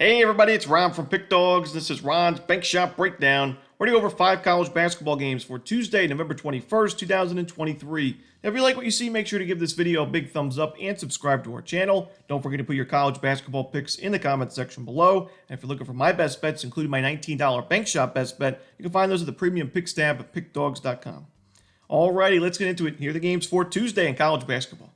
Hey everybody, it's Ron from Pick Dawgz. This is Ron's Bank Shot Breakdown. We're going to go over 5 college basketball games for Tuesday, November 21st, 2023. Now, if you like what you see, make sure to give this video a big thumbs up and subscribe to our channel. Don't forget to put your college basketball picks in the comments section below. And if you're looking for my best bets, including my $19 Bank Shot best bet, you can find those at the premium picks tab at pickdawgz.com. Alrighty, let's get into it. Here are the games for Tuesday in college basketball.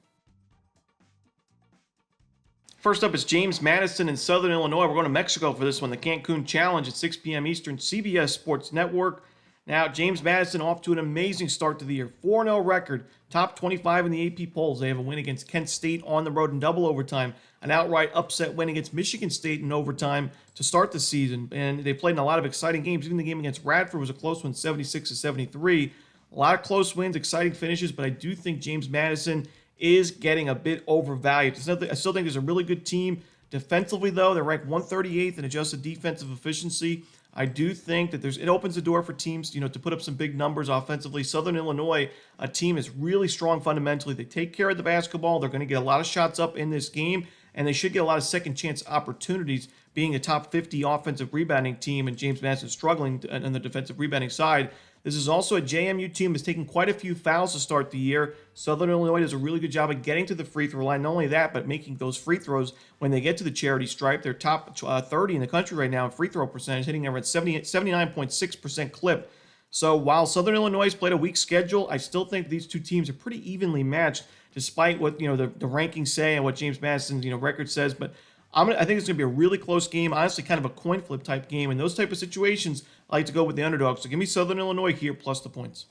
First up is James Madison in Southern Illinois. We're going to Mexico for this one, the Cancun Challenge at 6 p.m. Eastern, CBS Sports Network. Now, James Madison off to an amazing start to the year. 4-0 record, top 25 in the AP polls. They have a win against Kent State on the road in double overtime, an outright upset win against Michigan State in overtime to start the season. And they played in a lot of exciting games. Even the game against Radford was a close one, 76-73. A lot of close wins, exciting finishes, but I do think James Madison is getting a bit overvalued. I still think there's a really good team. Defensively, though, they're ranked 138th in adjusted defensive efficiency. I do think that it opens the door for teams, to put up some big numbers offensively. Southern Illinois, a team is really strong fundamentally. They take care of the basketball. They're going to get a lot of shots up in this game, and they should get a lot of second chance opportunities, being a top 50 offensive rebounding team, and James Madison struggling on the defensive rebounding side. This is also a JMU team that's taken quite a few fouls to start the year. Southern Illinois does a really good job of getting to the free throw line. Not only that, but making those free throws when they get to the charity stripe. They're top 30 in the country right now in free throw percentage, hitting around 79.6% clip. So while Southern Illinois has played a weak schedule, I still think these two teams are pretty evenly matched, despite what the rankings say and what James Madison's record says. But I think it's going to be a really close game, honestly kind of a coin flip type game. In those type of situations, I like to go with the underdog. So give me Southern Illinois here plus the points.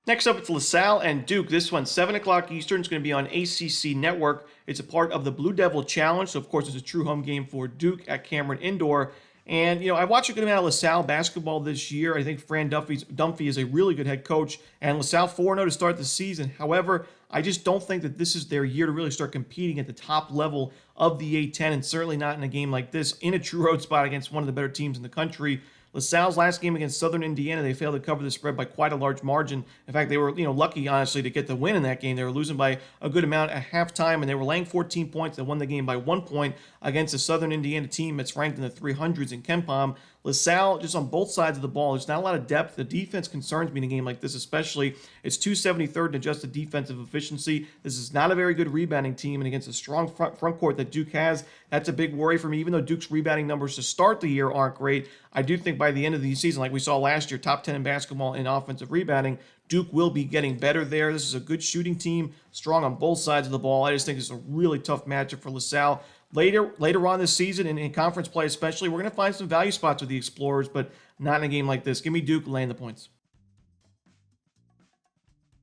Next up, it's LaSalle and Duke. This one, 7 o'clock Eastern. It's going to be on ACC Network. It's a part of the Blue Devil Challenge. So, of course, it's a true home game for Duke at Cameron Indoor. And, I watched a good amount of LaSalle basketball this year. I think Fran Dunphy is a really good head coach. And LaSalle 4-0 to start the season. However, I just don't think that this is their year to really start competing at the top level of the A10, and certainly not in a game like this, in a true road spot against one of the better teams in the country. LaSalle's last game against Southern Indiana, they failed to cover the spread by quite a large margin. In fact, they were lucky, honestly, to get the win in that game. They were losing by a good amount at halftime, and they were laying 14 points. They won the game by 1 point against a Southern Indiana team that's ranked in the 300s in KenPom. LaSalle, just on both sides of the ball, there's not a lot of depth. The defense concerns me in a game like this, especially. It's 273rd in adjusted defensive efficiency. This is not a very good rebounding team, and against a strong front court that Duke has, that's a big worry for me. Even though Duke's rebounding numbers to start the year aren't great, I do think by the end of the season, like we saw last year, top 10 in basketball in offensive rebounding, Duke will be getting better there. This is a good shooting team, strong on both sides of the ball. I just think it's a really tough matchup for LaSalle. Later on this season, in conference play especially, we're going to find some value spots with the Explorers, but not in a game like this. Give me Duke laying the points.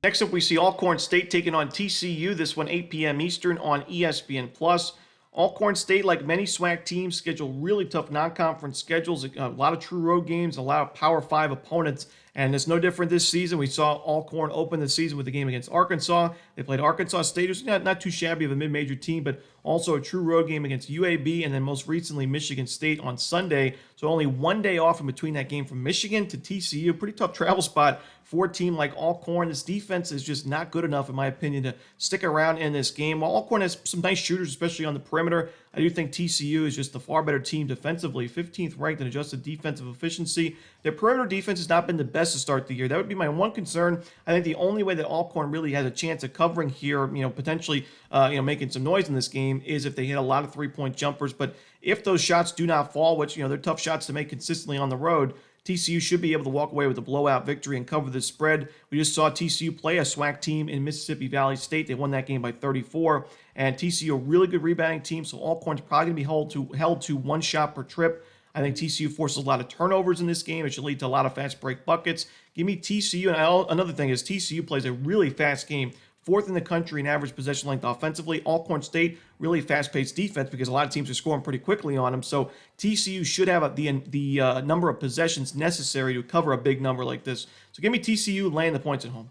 Next up, we see Alcorn State taking on TCU. This one, 8 p.m. Eastern on ESPN+. Alcorn State, like many SWAC teams, schedule really tough non-conference schedules, a lot of true road games, a lot of Power 5 opponents, and it's no different this season. We saw Alcorn open the season with a game against Arkansas. They played Arkansas State, who's not too shabby of a mid-major team, but also a true road game against UAB, and then most recently Michigan State on Sunday. So only 1 day off in between that game from Michigan to TCU. Pretty tough travel spot for a team like Alcorn. This defense is just not good enough, in my opinion, to stick around in this game. While Alcorn has some nice shooters, especially on the perimeter, I do think TCU is just the far better team defensively, 15th ranked in adjusted defensive efficiency. Their perimeter defense has not been the best to start the year. That would be my one concern. I think the only way that Alcorn really has a chance of covering here, potentially, making some noise in this game is if they hit a lot of three-point jumpers. But if those shots do not fall, which, they're tough shots to make consistently on the road, TCU should be able to walk away with a blowout victory and cover the spread. We just saw TCU play a SWAC team in Mississippi Valley State. They won that game by 34. And TCU, a really good rebounding team, so Alcorn's probably going to be held to 1 shot per trip. I think TCU forces a lot of turnovers in this game. It should lead to a lot of fast break buckets. Give me TCU. And another thing is TCU plays a really fast game. 4th in the country in average possession length offensively. Alcorn State, really fast-paced defense because a lot of teams are scoring pretty quickly on them. So TCU should have the number of possessions necessary to cover a big number like this. So give me TCU laying the points at home.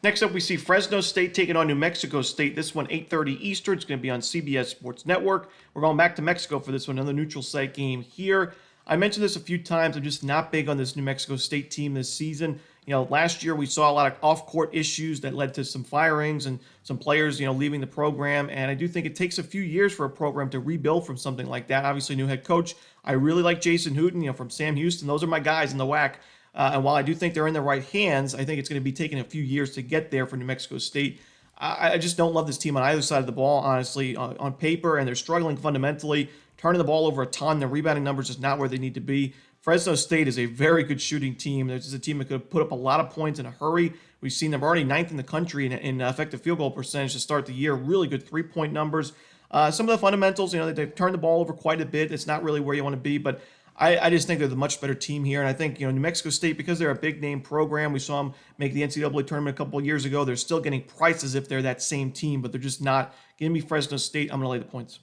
Next up, we see Fresno State taking on New Mexico State. This one, 8:30 Eastern. It's going to be on CBS Sports Network. We're going back to Mexico for this one, another neutral site game here. I mentioned this a few times. I'm just not big on this New Mexico State team this season. last year we saw a lot of off-court issues that led to some firings and some players, leaving the program. And I do think it takes a few years for a program to rebuild from something like that. Obviously, new head coach. I really like Jason Hooten, from Sam Houston. Those are my guys in the WAC. And while I do think they're in the right hands, I think it's going to be taking a few years to get there for New Mexico State. I just don't love this team on either side of the ball, honestly, on paper, and they're struggling fundamentally, turning the ball over a ton. Their rebounding numbers is not where they need to be. Fresno State is a very good shooting team. This is a team that could put up a lot of points in a hurry. We've seen them already ninth in the country in effective field goal percentage to start the year. Really good three-point numbers. Some of the fundamentals, they've turned the ball over quite a bit. It's not really where you want to be, but I just think they're the much better team here. And I think, New Mexico State, because they're a big-name program, we saw them make the NCAA tournament a couple of years ago. They're still getting priced as if they're that same team, but they're just not. Give me Fresno State. I'm going to lay the points.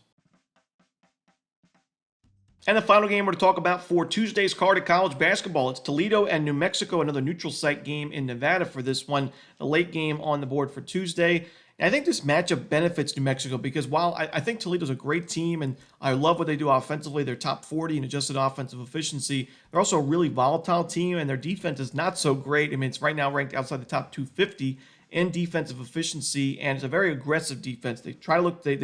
And the final game we're going to talk about for Tuesday's card of college basketball. It's Toledo and New Mexico, another neutral site game in Nevada for this one. The late game on the board for Tuesday. And I think this matchup benefits New Mexico because while I think Toledo's a great team and I love what they do offensively, they're top 40 in adjusted offensive efficiency, they're also a really volatile team and their defense is not so great. I mean, it's right now ranked outside the top 250 in defensive efficiency, and it's a very aggressive defense. They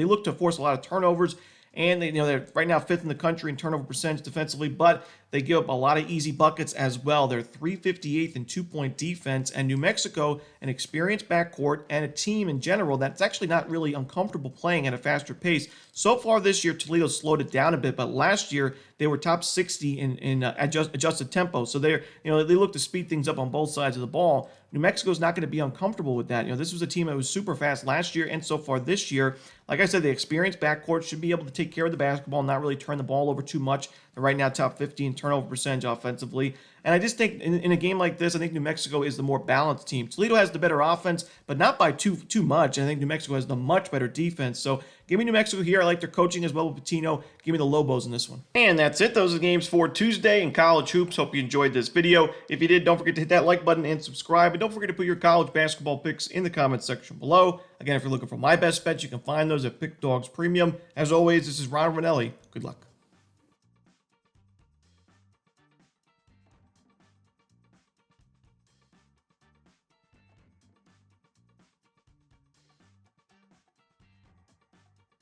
look to force a lot of turnovers. And they're right now 5th in the country in turnover percentage defensively, but they give up a lot of easy buckets as well. They're 358th in two-point defense, and New Mexico, an experienced backcourt and a team in general that's actually not really uncomfortable playing at a faster pace. So far this year, Toledo slowed it down a bit, but last year they were top 60 in adjusted tempo. So they look to speed things up on both sides of the ball. New Mexico's not going to be uncomfortable with that. This was a team that was super fast last year and so far this year. Like I said, the experienced backcourt should be able to take care of the basketball and not really turn the ball over too much. They're right now top 50 in turnover percentage offensively. And I just think in a game like this, I think New Mexico is the more balanced team. Toledo has the better offense, but not by too much. I think New Mexico has the much better defense. So give me New Mexico here. I like their coaching as well with Pitino. Give me the Lobos in this one. And that's it. Those are the games for Tuesday in college hoops. Hope you enjoyed this video. If you did, don't forget to hit that like button and subscribe. And don't forget to put your college basketball picks in the comments section below. Again, if you're looking for my best bets, you can find those at Pick Dawgz Premium. As always, this is Ron Romanelli. Good luck.